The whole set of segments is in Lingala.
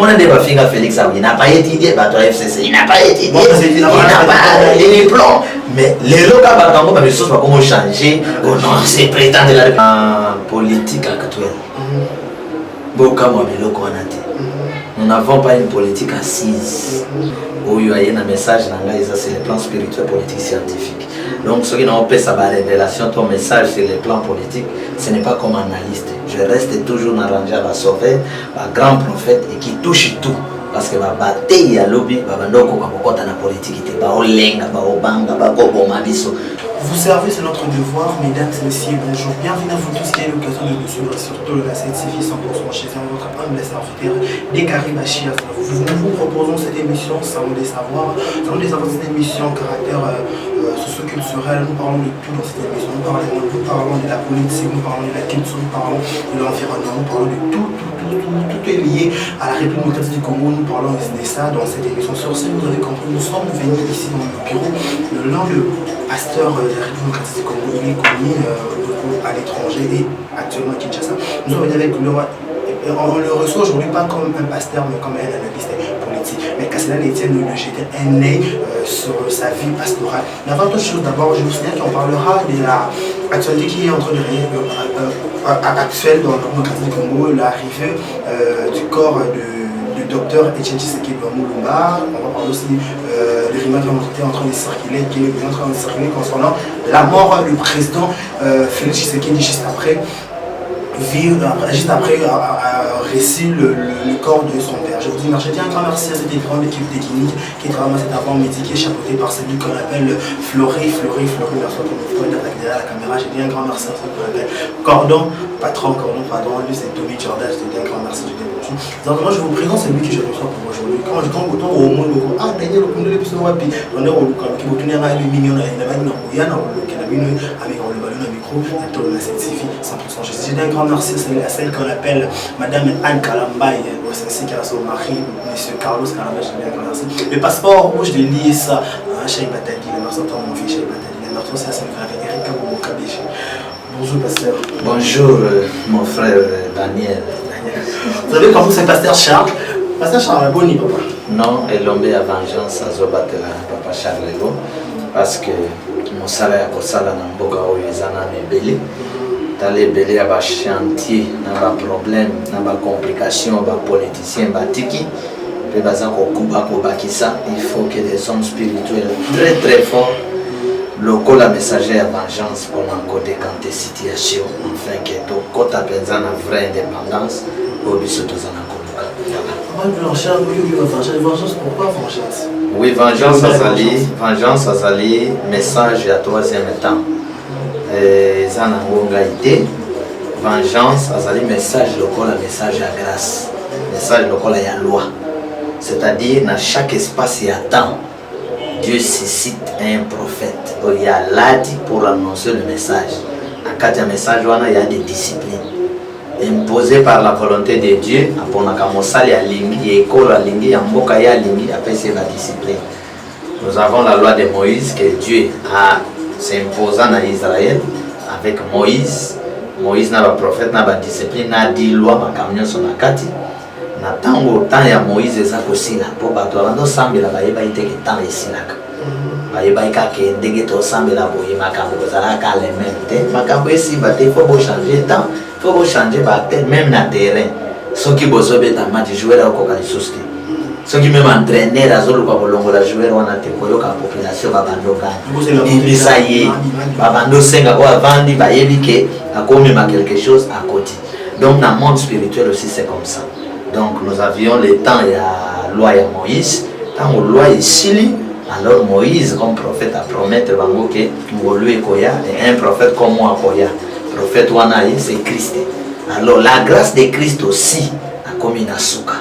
Mon année va finir Félix, il n'a pas étudié, bah toi FCC, il n'a pas étudié, il n'a pas les plans. Mais les locaux, bah les choses vont comment changer. Oh non, c'est président de la politique actuelle. Nous n'avons pas une politique assise où il y a un message, c'est le plan spirituel, politique, scientifique. Donc, ceux qui n'ont pas sa révélation, ton message sur le plan politique, ce n'est pas comme analyste. Je reste toujours dans l'arrangé à la sauver, un grand prophète et qui touche tout. Parce que la bataille à lobby, la politique, vous servez, c'est notre devoir, mesdames et messieurs, bonjour. Bienvenue à vous tous qui avez l'occasion de nous suivre, surtout le Gasset TV 100% chez votre humble serviteur des Caribachias. Nous vous proposons cette émission, Salon des Savoirs. Salon des Savoirs, c'est une émission caractère socio-culturel. Nous parlons de tout dans cette émission. Nous parlons de la politique, nous parlons de la culture, nous parlons de l'environnement, nous parlons de tout est lié à la République démocratique du Congo. Nous parlons de ça dans cette émission. Sur ce, vous avez compris, nous sommes venus ici dans le bureau. Le pasteur de la République démocratique du Congo, il est connu à l'étranger et actuellement à Kinshasa. Nous sommes venus avec lui. On le reçoit aujourd'hui pas comme un pasteur, mais comme un analyste politique. Mais qu'à cela n'était nous jeter un œil sur sa vie pastorale. Mais avant toute chose, d'abord, je vous signale qu'on parlera de l'actualité qui est en train de régner actuelle dans la République démocratique du Congo, l'arrivée du corps du docteur Etienne Tshisekedi Moulumba. On va parler aussi des rumeurs qui sont en train de circuler, concernant la mort du président Félix Tshisekedi juste après récit le corps de son père. Je vous dis merci, je dis un grand merci à cette grande équipe technique qui travaille dans cet avant-midi, qui est chapeauté par celui qu'on appelle Flory, merci à ton derrière la caméra. Je dis un grand merci à celui qu'on appelle Cordon, lui c'est Tommy Jordan, je te dis un grand merci, je te dis bonjour. Donc moi je vous présente celui que je reçois pour aujourd'hui. Quand je tombe autant au monde, Daniel Okundele Biso Wapi, on est au Luka, qui vous tenir à 1 million, il y a je dis un grand merci à celle qu'on appelle Madame Anne Kalambaye, aussi qui a son mari, M. Carlos Kalambaye, je dis un grand merci. Le passeport, où je l'ai lié ça, Cheikh Batali, merci à mon fils Cheikh Batali, merci aussi à celle qu'on appelle Erika Boumoukabichi. Bonjour pasteur. Bonjour mon frère Daniel. Vous savez comment c'est pasteur Charles? Pasteur Charles, boni papa. Non, et l'homme à vengeance à Zobatela, papa Charles Lego, parce que mon salaire pour ça, là, dans Boga, ils en ont belé. D'aller belé à bas chantier, n'a pas problème, n'a pas complication, pas politicien, pas tiki. Il faut que des hommes spirituels très très forts, le la messager à vengeance pour encore décanter situation, afin que tout côté à une vraie indépendance, au bisou tous en vengeance, pourquoi vengeance? Oui, vengeance azali, message à troisième temps. Vengeance azali message lokola message à grâce, message lokola ya loi. C'est-à-dire dans chaque espace il y a temps, Dieu suscite un prophète. Il y a l'adi pour annoncer le message. En cas de message, il y a des disciplines imposées par la volonté de Dieu. Après, la discipline. Nous avons la loi de Moïse que Dieu a s'imposant à Israël avec Moïse. Moïse n'a pas prophète, n'a pas discipline, n'a dit loi, ma camion son akati. Na tango temps ya Moïse ezakosila po bato abando sambela bayeba ite ke temps esilaka bayeba ikake ndenge to sambela boye makambo kozalaka le même te makambo esimba te faut bo changer temps faut bo changer ba te même na terrain soki bozobeta match joueur akoka lisusu te soki même entraîneur azoluka kolongola joueur wana te koyoka population babandoka ibisa ye babando senga ko avandi bayebi ke akomema quelque chose à côté. Donc dans le monde spirituel aussi c'est comme ça. Donc nous avions le temps et la loi de Moïse. Quand la loi est ici, alors Moïse comme prophète a promettre que nous lui et un prophète comme moi koya. Prophète Wanaï c'est Christ. Alors la grâce de Christ aussi a commis na souka.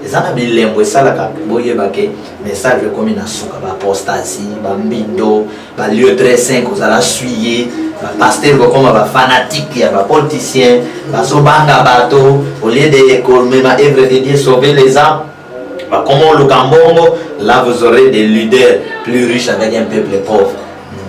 Les gens ont lembo sala ka boye bake message comme na souka ba apostasie, ba mbindo, ba lieu très saint que ça suyer. Pasteur comme un fanatique, un politicien, un sobanga bateau, au lieu de même œuvre de Dieu sauver les âmes, comment le Cambongo, là vous aurez des leaders plus riches avec un peuple pauvre.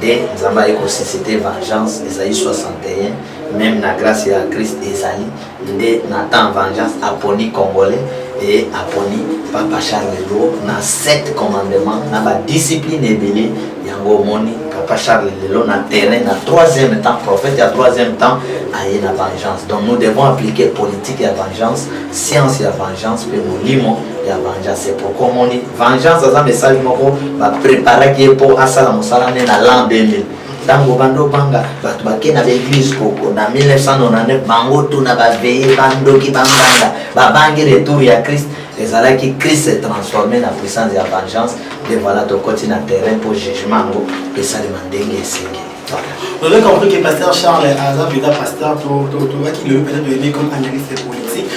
Dès Zamba écosystème vengeance, Esaïe 61, même la grâce à Christ Esaïe, dès Nathan vengeance, Aponi congolais, et apponi Papa Charles Lelo na 7 commandements na ba discipline ebele yango moni Papa Charles Lelo na terrain na 3e temps prophète à 3e temps aye na vengeance. Donc nous devons appliquer politique et vengeance, science et vengeance pe molimo ya vengeance. C'est pourquoi moni vengeance za message moko ba préparer qui pour asala musala na l'an 2000. Tango bando banga batu bakena l'église koko na 1999 bango tout na ba veiller bando ki banganga ba bangi retour ya Christ. Les alliés qui Christ s'est transformé dans la puissance de la vengeance. Et voilà, tu continues à terrain pour jugement. Et ça demande vous avez compris que Pasteur Charles Azab est un pasteur qui le peut-être aimer comme analyste politique.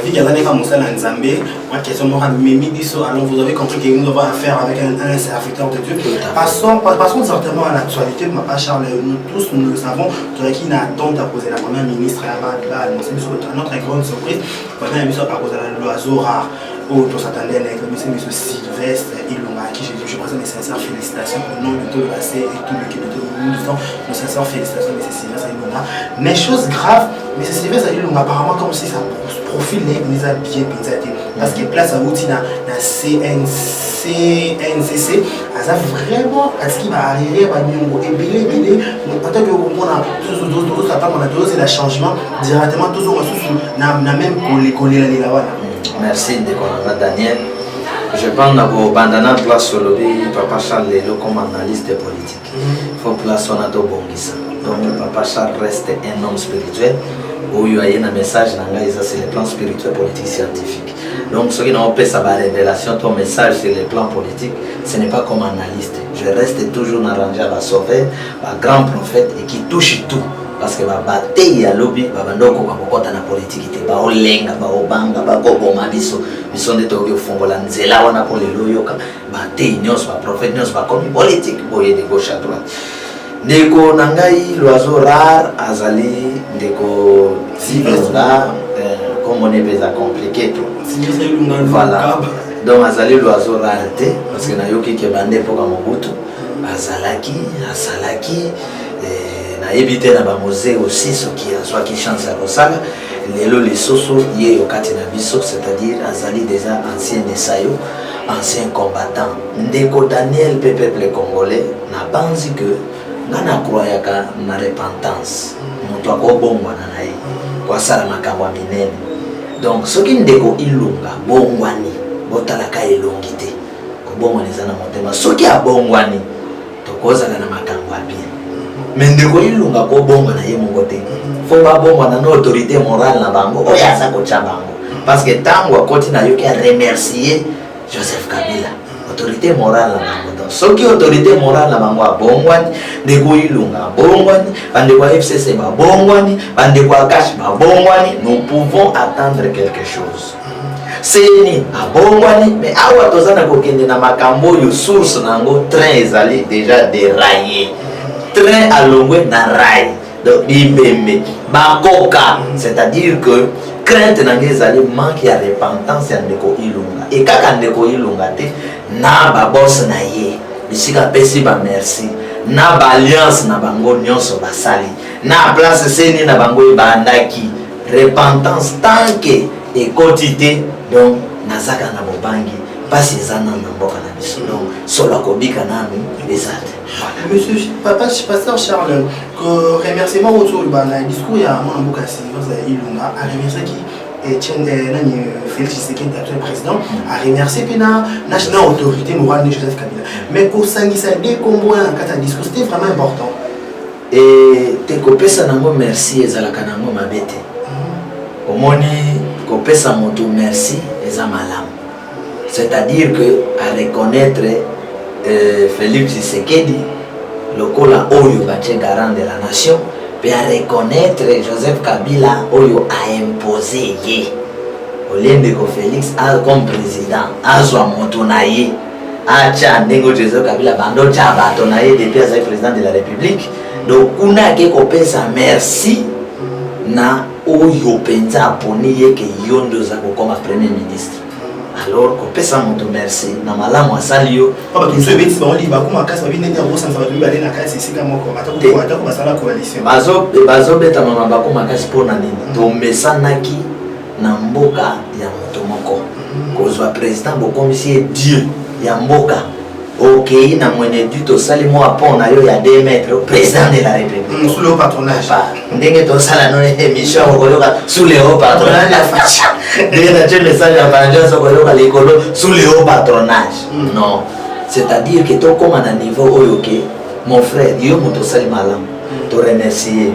Vu qu'il y a des femmes en Zambie, moi question alors vous avez compris que nous avons affaire avec un serviteur de Dieu. Passons certainement à l'actualité. Papa Charles, nous tous nous savons qu'il a tendance à poser la première ministre à notre grande surprise. Pendant la mission à poser l'oiseau rare. Où on s'attendait avec le monsieur Sylvestre Ilunga, à qui je présente mes sincères félicitations au nom de tout le passé et tout l'équipe de nous disons nos sincères félicitations à monsieur Sylvestre Ilunga. Mais chose grave, monsieur Sylvestre Ilunga apparemment comme si ça profil nous a bien pensé parce que place à outil dans CNCC, ça vraiment à ce qui va arriver à nous et bien en tant que on a tous attendre on a tous le changement directement tous on a même collé là-bas. Merci de Daniel. Je pense que bandana place sur le Papa Charles Lelo comme analyste politique. Il faut place on a tout bongisa. Donc Papa Charles reste un homme spirituel. Où il y a un message dans c'est le plan spirituel, politique, scientifique. Donc ce qui n'a pas sa révélation, ton message sur le plan politique, ce n'est pas comme analyste. Je reste toujours arrangé à la sauver, à grand prophète et qui touche tout. Parce que la bataille à lobby, la politique, ba olenga, ba obanga, ba koboma biso, biso de toge fongola nzela wana pour les loyoka, bataille nyos, ba prophète nyos, ba comme politique, boye de gauche à droite. Ndeko nangai l'oiseau rare azali ndeko Silvestre comme on est déjà compliqué tout. Voilà. Donc azali l'oiseau rareté parce que na yoki ke bande pour Mobutu, azalaki, asalaki na éviter na ba musée aussi ce qui soit qui chance à Rosala lelo les soso yé okati na biso c'est-à-dire azali déjà ancien Nesayo ancien combattant ndeko Daniel peuple congolais na banzi que ngana croyaka na repentance moto akobongwa na naye kwa sala makambo minene donc ce qui ndeko Ilunga bongwani botalaka elongité kobongwa nezana motema ce qui abongwani tokoza na makambo bien mais ndeko Ilunga ko bonga na ye mongote faut ba bonga na autorité morale na bango oya za ko chabango parce que tango akoti na yo ki remercier Joseph Kabila autorité morale na bango donc ce qui autorité morale na bango abongwani ndeko Ilunga abongwani bande kwa FCC ba bongwani bande kwa cash ba bongwani nous pouvons attendre quelque chose c'est abongwani mais awa tozana ko kende na makambo yo source nango train ezali déjà déraillé train à longue na rail donc bibembe bakoka c'est-à-dire que crainte na ngezali manque ya repentance ya ndeko Ilunga et kaka ndeko Ilunga te na ba boss na ye bisika pesi ba merci na ba alliance na bango nyonso basali na place seni na bango ebandaki repentance tant que et quotité donc nazaka na bobangi pasi ezana na mboka na biso donc solo kobika nanu bezate. Monsieur Papa Pasteur Charles, remerciement autour du discours il y a mon ambokasi Ilunga a remercié qui Etienne Félix Tshisekedi actuel président a remercié la nationale autorité morale de Joseph Kabila mais pour sangisa des combos un kata discours c'était vraiment important et te kopesa nango merci ezalaka nango mabete omoni kopesa moto merci eza malamu c'est-à-dire que à reconnaître Félix Tshisekedi, le cola Oyo Baché garant de la nation, puis à reconnaître Joseph Kabila Oyo a imposé yé. Au lieu de Félix comme président, Azwa Motonaye, Acha Nego Joseph Kabila Bando Tchabatonaye depuis le président de la République. Donc, on a que ça merci na Oyo Penza Poniye que Yondo Zako comme premier ministre. Alors, qu'on peut s'en merci. Na malamu asalio. Papa, tu sais, bêtis, on lit, bah, comment casse, ma vie n'est pas grosse, ça va lui aller dans la casse, c'est comme moi, attends, la coalition. Bazo beta mama bako makasi pour na nini. Tombe sanaki na mboka ya moto moko kozwa président bokomisi Dieu ya mboka ok na mwene du tosali mo pont na yo ya 2 mètres président de la République sous le haut patronage ndenge tosala no émission okoyoka sous le haut patronage ndenge na tu message ya banjo sokoyoka likolo sous le haut patronage non c'est-à-dire que tokoma na niveau oyo ke mon frère yo moto sali malamu to remercier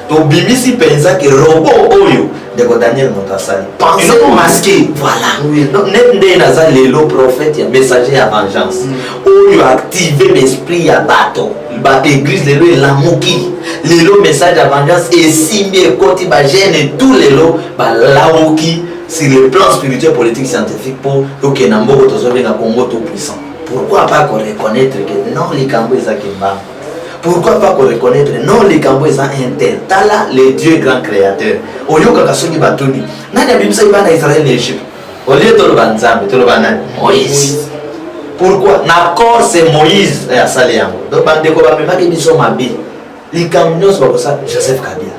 to bimisi pensa que robot oyo de Daniel Montassali pensez pour masquer voilà donc net nde naza lelo prophète ya messager ya vengeance oyo activer l'esprit ya bato ba église lelo elamuki lelo message ya vengeance esimbi ekoti ba gêne tout lelo ba lauki sur le plan spirituel politique scientifique pour que na mboko tozobenga Congo tout puissant. Pourquoi pas qu'on reconnaître que non les Kambo eza kimba. Pourquoi pas qu'on reconnaître non les Kambo eza intel. Tala le Dieu grand créateur. Oyoka kasoki batuni. Nani abimisa ibana Israël et Égypte. Au lieu de le banzambe, to le banan Moïse. Pourquoi d'accord c'est Moïse ya sali yango. Donc bande ko ba memaki biso mabi. Les Kamnyos ba ça Joseph Kabila.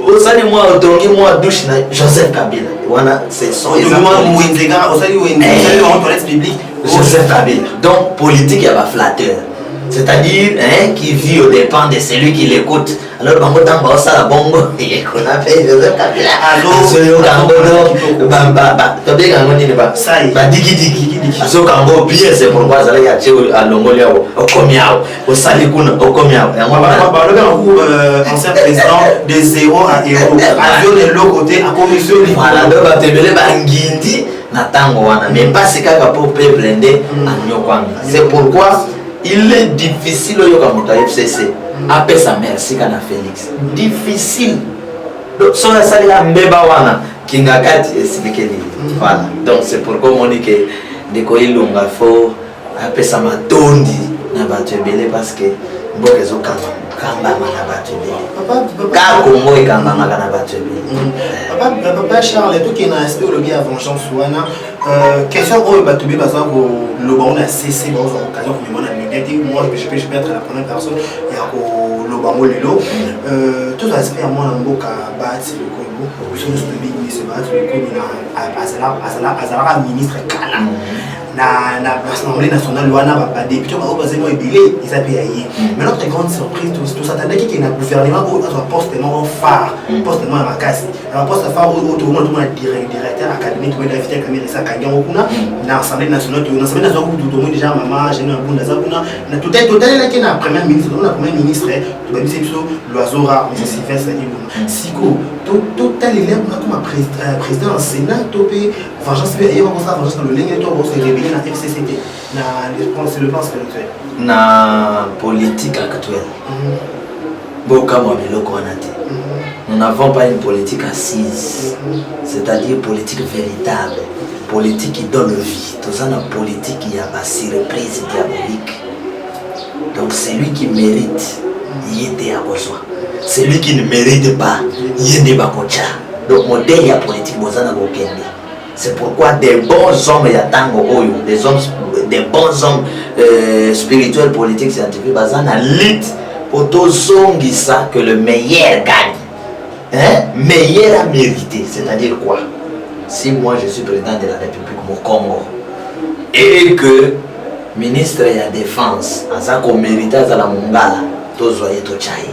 Osali moi otongi moi douche na Joseph Kabila. Wana c'est son exemple. Osali en toilette biblique Joseph Kabila. Donc politique ya ba flatteur. C'est-à-dire qui vit aux dépens de celui qui l'écoute. Alors bango tamba osala bongo et qu'on appelle Joseph Kabila. Alors soyo kango ba tobe kango ni ba diki so kango bien c'est pourquoi ça ya che alongoli yao okomiao osali kuna okomiao ancien président de 0 à héros avion de l'autre côté à commission voilà donc ba tebele ba ngindi na tango wana mais pas c'est kaka pour peuple ndé anyokwanga. C'est pourquoi il est difficile au Yokamoto FCC après sa merci kana Félix difficile donc son sali la mbeba wana kingakati expliquer voilà donc c'est pourquoi monique de ko ilunga fo après sa matondi na batebele parce que mboka zo kamba na batebele ka Congo e kamba na batebele papa Charles tout qui na aspect le bien vengeance wana question oyo batubé baza ko loba on a cessé dans occasion comme on a dit moi je peux être la première personne ya ko loba mo lelo tout aspect à moi na mboka bati le Congo sur le ministre bati le Congo na azala ministre kala na l'Assemblée nationale wana ba député ba bazemo ebele ils appellent mais notre grande surprise tout s'attendait qu'il y ait un gouvernement où notre poste tellement phare poste tellement à casse un poste phare où tout le monde directeur académique ou d'invité comme ça kangango kuna na Assemblée nationale tout l'Assemblée nationale tout le monde déjà maman j'ai un bon dans kuna na tout là qui na premier ministre on a premier ministre tout ba biso l'oiseau rare mais c'est fait ça siko tout tel élève comme président en Sénat topé vengeance et on ça vengeance dans le ligne to se révéler na FCCT c'est le plan spirituel na politique actuelle boka mo biloko wana te nous n'avons pas une politique assise c'est-à-dire politique véritable politique qui donne vie tout ça na politique qui a pas surprise diabolique donc celui qui mérite il était à besoin celui qui ne mérite pas il est bakocha donc modèle ya politique bozana bokende. C'est pourquoi des bons hommes ya tango oyo des bons hommes spirituels politiques scientifiques bazana lit potozongisa que le meilleur gagne meilleur a mérité c'est-à-dire quoi si moi je suis président de la République au Congo et que ministre de la défense azako mérite azala mongala tozoye tochai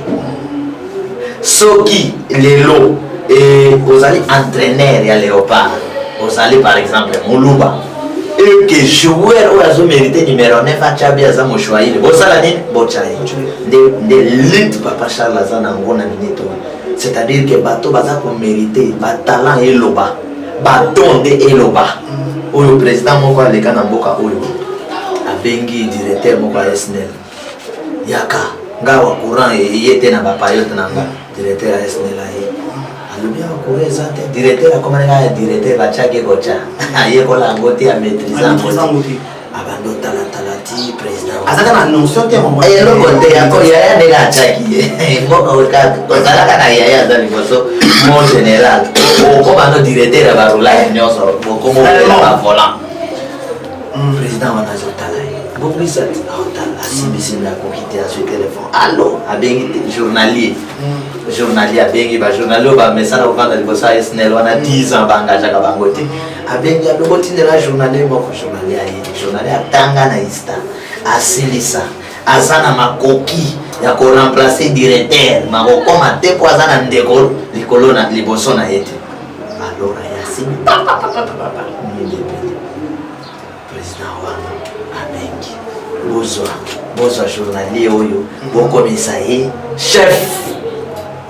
soki lelo et vous allez entraîner ya léopard vous allez par exemple Moluba et que joueur ou azo mérité numéro 9 à Tchabi aza moshwaile bosala nini bochai de lit papa Charles azana ngona minito c'est-à-dire que bato baza ko mérité ba talent eloba ba don de eloba oyo président moko aleka na mboka oyo abengi directeur moko ya SNEL yaka ngawa courant yete na ba payote na directeur ya SNEL ayi bien courir directeur comme un directeur va chaque gocha aye ko la ngoti a maîtriser abando talati président azaka na notion te mo e lo kote ya ko ya ne ga chaki mboka weka ko zala kana ya za liboso mon général o ko bando directeur ba rula nyoso ko mo ba volant président wana zo talai Publicité. Asimbi la kokité à ce téléphone. Allô, abengi journalier. Journalier abengi ba journalier ba message au vendre liboso ya SNEL wana 10 ans bangaja ka bangote. Abengi aboti de la journalier moko journalier ayi. Journalier atanga na ista. Asilisa. Azana makoki ya ko remplacer directeur. Makoko mate po azana ndeko likolo na liboso na yete. Alors ya simi. Président wana abengi. Bozwa journalier oyo bokomisa ye chef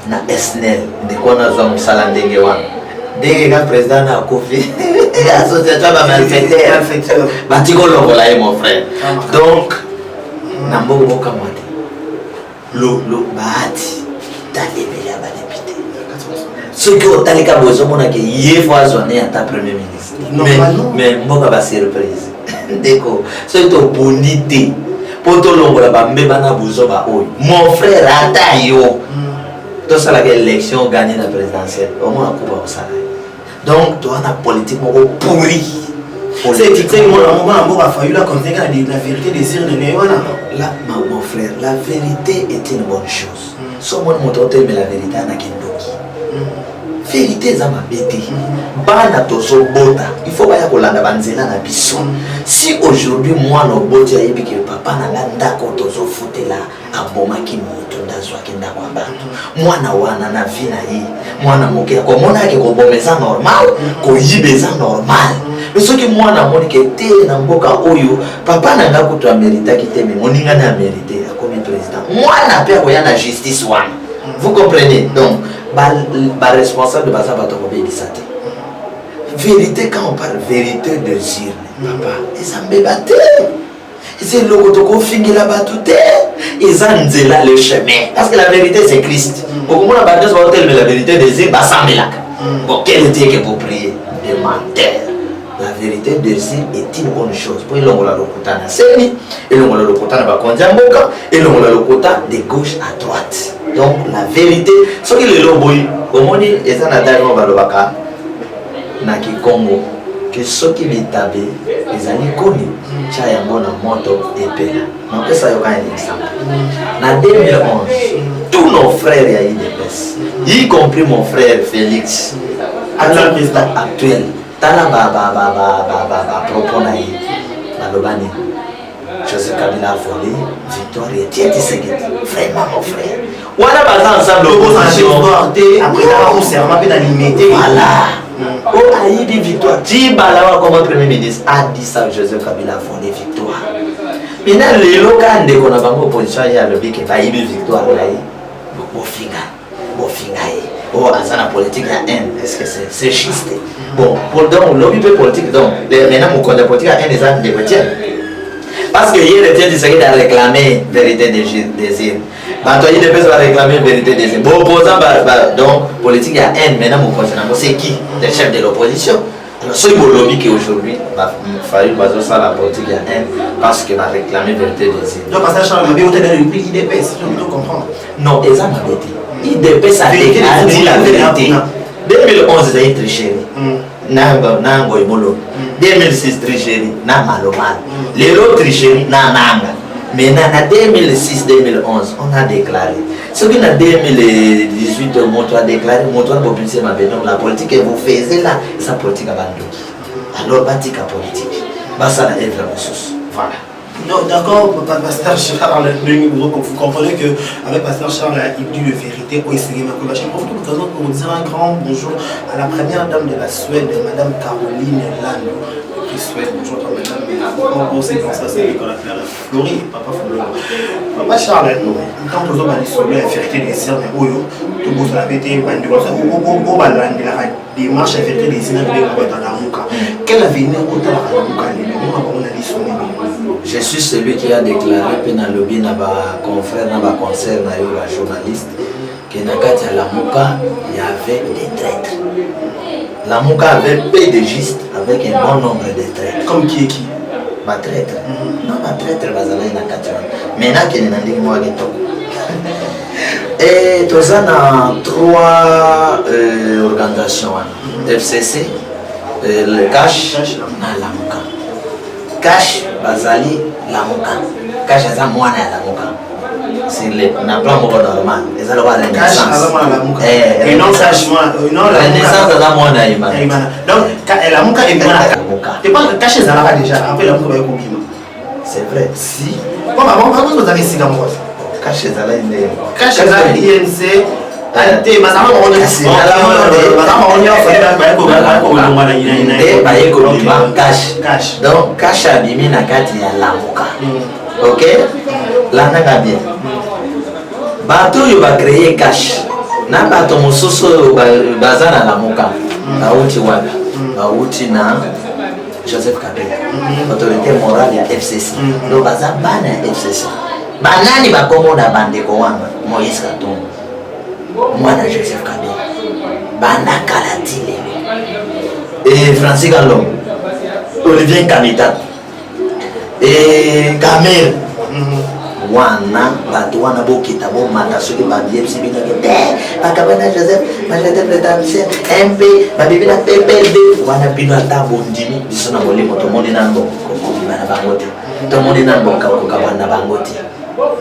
na SNEL ndeko nazwa mosala ndenge wana ndenge ka président na kofi association ba malfaiteur batiko longola ye mon frère donc na mbongo bokamwa te lo bahati talemela ba député soki otalika bozomona ke ye fo azwane ata premier ministre mais mboka ba surprise ndeko soki tobondi te po tolongola bambeba na buzoba oyo mon frère ata yo tosalaka élection gagné la présidentielle omona kuba osala donc towana politique moko pourri c'est moment mboka failli la convaincre la vérité désir de néwana là mon frère la vérité est une bonne chose so mon moto mais la vérité na kendoki vérité za mabete bana tozobota il faut baya kolanda banzela na biso si aujourd'hui moi no boti ayebi ke papa na ndako tozofutela abomaki moto ndazwaki ndako abantu mwana wana na vie na ye mwana moke komona ke kobomeza normal koyibeza normal mais soki mwana moni ke te na mboka oyo papa na ndako to amerita ki te mais moninga na amerité comme président mwana pe koya na justice wana vous comprenez donc ba responsable de basa bato ko bebisa te vérité quand on parle vérité de zir papa ezambe baté c'est le kotoko fingila bato te ezanzela le chemin parce que la vérité c'est Christ okomona ba deux hôtel mais la vérité de zir basambela bon quel était que pour prier de menteur la vérité de zir est une bonne chose pour ilongola lokota na seni ilongola lokota na bakonja mboka ilongola lokota de gauche à droite. Donc la vérité, ce qui est le boy, comme on dit, et ça n'a pas balobaka na Kikongo, que ce qui est tabé, les amis connus, chaya mona moto et pela. Donc ça y a un exemple. En 2011, tous nos frères y a eu des baisses, y compris mon frère Félix, actuel président actuel. Tala ba propos na yi, balobani. Joseph Kabila a volé, Victoire et Tieti Seged. Vraiment mon frère. On a pas ensemble après on s'est remarqué dans l'immédiat. Voilà. Oh, Aïdi Victoire. Tibalawa comme premier ministre a dit ça, Joseph Kabila a volé Victoire. Maintenant, les locaux qu'on a pas opposition, il y a le bic et Aïdi Victoire là. Bofinga. Oh, dans la politique, il y a haine. Est-ce que c'est juste? Bon, pour donc, lobby politique, donc, maintenant, mon compte de politique, il y a haine des âmes de Gauthier. Parce que hier, le Tieti Seged a réclamé vérité des îles. Maintenant, il a réclamé vérité des îles. Bon, opposant, donc, politique, il y a haine. Maintenant, mon conseil, c'est qui? Le chef de l'opposition. Alors, ce lobby qui aujourd'hui, il a fallu baser ça la politique, il y a haine. Parce qu'il a réclamé vérité des îles. Donc, parce que Charles Mabé, on a repris l'IDP, si je peux comprendre. Non, exactement. IDP, ça a dit la vérité. 2011, il a été triché. Nango Imolo. 2006 tricherie, na malomal. Les autres tricheries, na nanga. Mais en 2006-2011, on a déclaré. Ce qui en 2018, on a déclaré, on a publié ma bénédiction. La politique que vous faites là, c'est la politique à Bandoki. Alors, bâtique à politique. Ça la œuvre ressource. Voilà. Non, d'accord, Pasteur Charles, vous comprenez qu'avec Pasteur Charles, il dit de vérité au Essayé Makoba. Je profite de l'occasion pour vous dire un grand bonjour à la première dame de la Suède, Madame Caroline Lando. Suède, bonjour à madame, on sait comme ça, c'est Nicolas Fleury, papa Fleury. Papa Charles, quand on a dit sur la vérité des sœurs, mais Oyo, tout le monde a été bandé comme ça, on va la démarche à vérité des sœurs, dans la Mouka. Quel avenir autant à la Mouka, on a dit sur je suis celui qui a déclaré que dans le lobby, dans le confrère, dans le concert, dans le journaliste, que dans la Mouka, il y avait des traîtres. La Mouka avait peu de gistes avec un bon nombre de traîtres. Comme qui? Ma traître. Non, ma traître, bazala ina 80. Maintenant qu'il n'a dit moi et tous dans 3 organisations. FCC, le cash, la Mouka. Cash bazali lamuka. Cash aza mwana ya lamuka. C'est le na plan moko normal. Eza lo ba renaissance. Cash aza mwana lamuka. Et non cash moi, non la renaissance aza mwana imana. Donc lamuka est mwana lamuka. Tu penses que cash ezalaka déjà après lamuka ba ekobima. C'est vrai. Si. Bon bah bon vous avez sika moi. Cash ezala inde. Cash ezala INC. Ate masama on est cash. Donc cash abimi na kati ya lamuka. OK? Langa bien. Bato yo ba créer cash. Na bato mosusu bazana lamuka. Bauti wapi? Bauti na Joseph Kabila. Autorité morale ya FCC. Donc baza bana ya FCC. Banani bakomo na bandeko wanga Moïse Katumbi. Mwana Joseph Kabila. Bana kalatile. Et Francis Gallo. Olivier Kamita. Et Kamel. Wana bato wana bokita bo mata soki ba BFC bina ke bakabana Joseph majete prétendant MP ba bibina PPD wana bino ata bondimi biso na molimo to moni na ngo ko bana bangote to moni na ngo ko bana bangote.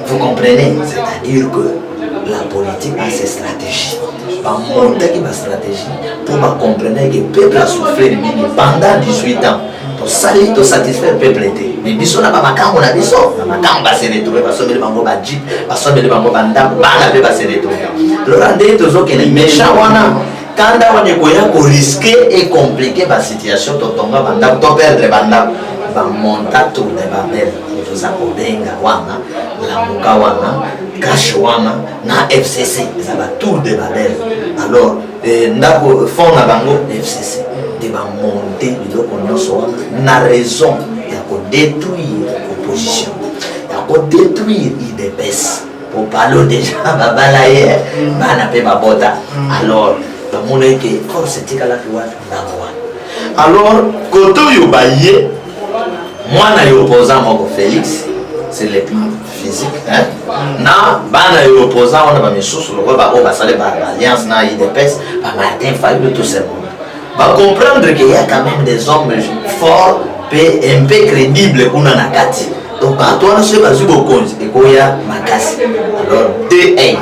Vous comprenez? C'est-à-dire que la politique a ses stratégies. Pas monter qui ma stratégie pour comprendre que le peuple a souffert pendant 18 ans. Pour salir, pour satisfaire le peuple. Mais biso na ba makambo na biso, na makambo ba se retrouver parce que le bango ba jeep, parce que le bango ba ndam, ba la ba se retrouver. Le rendez tozo que les méchants wana quand on est koya ko risquer et compliquer la situation to tonga banda to perdre banda ba monta tout de ba belle. Toza ko benga wana la muka wana cash wana na FCC ça va tout de ba belle. Alors ndako fond na bango FCC de ba monter biloko nyonso na raison ya ko détruire opposition ya ko détruire IDPS pour parler déjà babala hier bana pe babota. Alors la monnaie que force tikala kwa ndako. Alors koto yo baye mwana yo opposant moko Félix c'est le plan physique hein na bana yo opposant on a ba misusu lokwa ba o ba sale ba alliance na IDPS ba Martin Fayulu tout ce monde va comprendre qu'il y a quand même des hommes forts et un peu crédibles kuna na kati. Donc quand on a ce bazu bokonzi et koya makasi alors DA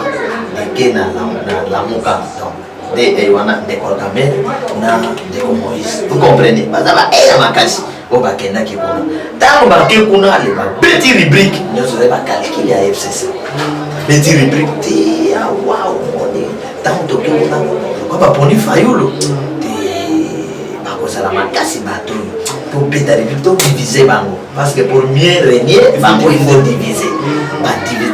ke na la muka donc DA wana de Kagame na de Moïse. Vous comprenez? Bazaba e makasi o bakenda ki kuna. Tango ba ke kuna le ba petit rubrique nous allons ba calculer à FCC. Petit rubrique ti waouh moni tango to ke kuna ko ba poni Fayulu. La makasi bateau pour diviser bango parce que pour mieux régner bango il faut diviser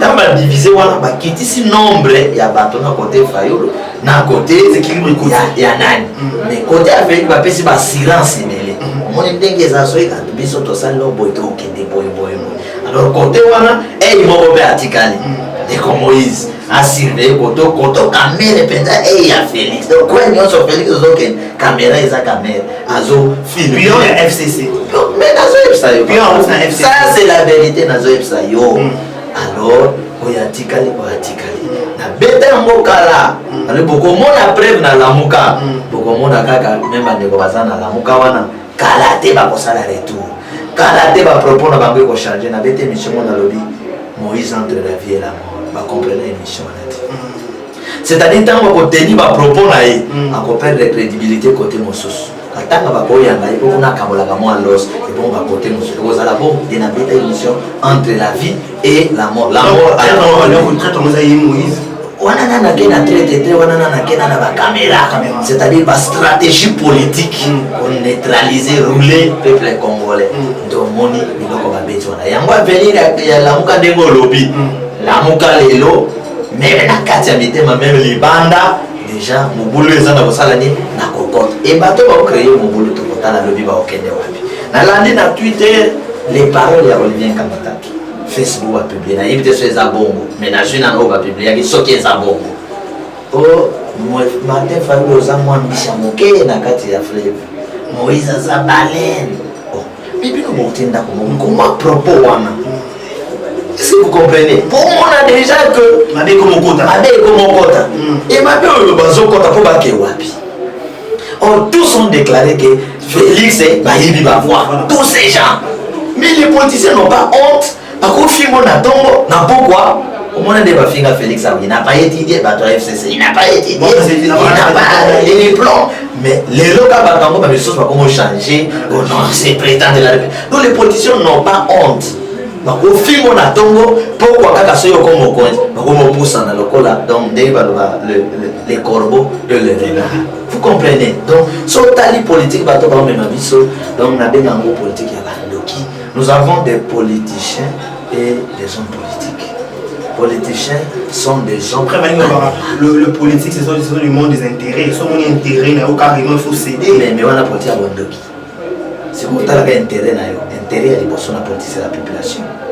tant ba diviser wana ba kitisi nombre ya bateau na côté Fayulu na côté équilibre ya nani mais côté avec ba pesi ba silence mêlé mon ndenge za so eka biso to sala boy to kende boy alors côté wana il moko be atikali de Moïse a surveillé koto caméra penza et ya Félix donc quoi nous sur Félix donc caméra eza caméra azo film pion ya FCC mais nazo epsa yo pion na FCC ça c'est la vérité nazo epsa yo alors oyatikali na beta ngokala ale boko mona preuve na lamuka boko mona kaka même ndeko bazana lamuka wana kala te ba kosala retour kala te ba propos na bango ko changer na beta mission na lobby Moïse entre la vie et la mort va comprendre l'émission. C'est-à-dire tant qu'on tenir va propos là à perdre la crédibilité côté Mossos. Quand on va courir en bail, on a kamola kamo à l'os et bon va côté Mossos. Vous allez bon de la bête émission entre la vie et la mort. La mort alors on traite Moïse. On a na kena traité on a na kena na ba caméra. C'est-à-dire la stratégie politique pour neutraliser rouler peuple congolais. Donc moni biloko ba bête on a yango venir ya la muka dengo lobby. La muka lelo même na kati ya mitema même libanda déjà mobulu ezana kosala ni na kokote et bato ba créer mobulu to kotala lobi ba okende wapi na landi na Twitter les paroles ya Olivier Kamata Facebook a publié na yebite so ezabongo mais na jina no ba publier ki soki ezabongo o Martin Fayulu za mwambisha moke na kati ya fleuve Moïse za baleine oh bibi no motinda comment propos wana. Si vous comprenez, pour moi on a déjà que Mabé Komokota et Mabé Bazokota pour Baké Wapi. Tous ont déclaré que Félix est Bahibi va voir tous ces gens. Mais les politiciens n'ont pas honte. Par contre, Fimo n'a pourquoi au moins des Bafinga Félix, il n'a pas étudié, FCC, il n'a pas étudié, il n'a pas les plans. Mais les locaux, les choses vont changer. Oh non, c'est président de la République. Donc les politiciens n'ont pas honte. Au film on a tongo, pourquoi quand ça y est comme au coin, on pousse dans le col donc les corbeaux de l'État. Vous comprenez? Donc, sur tali politique, donc on a des gangs politiques à Bandoki. Nous avons des politiciens et des hommes politiques. Politiciens sont des hommes. Le politique, c'est du monde des intérêts. Ils sont des intérêts, carrément, il faut céder. Mais on a politique à Bandoki. C'est pour ça qu'il y a intérêt, il y a la politique, c'est la population.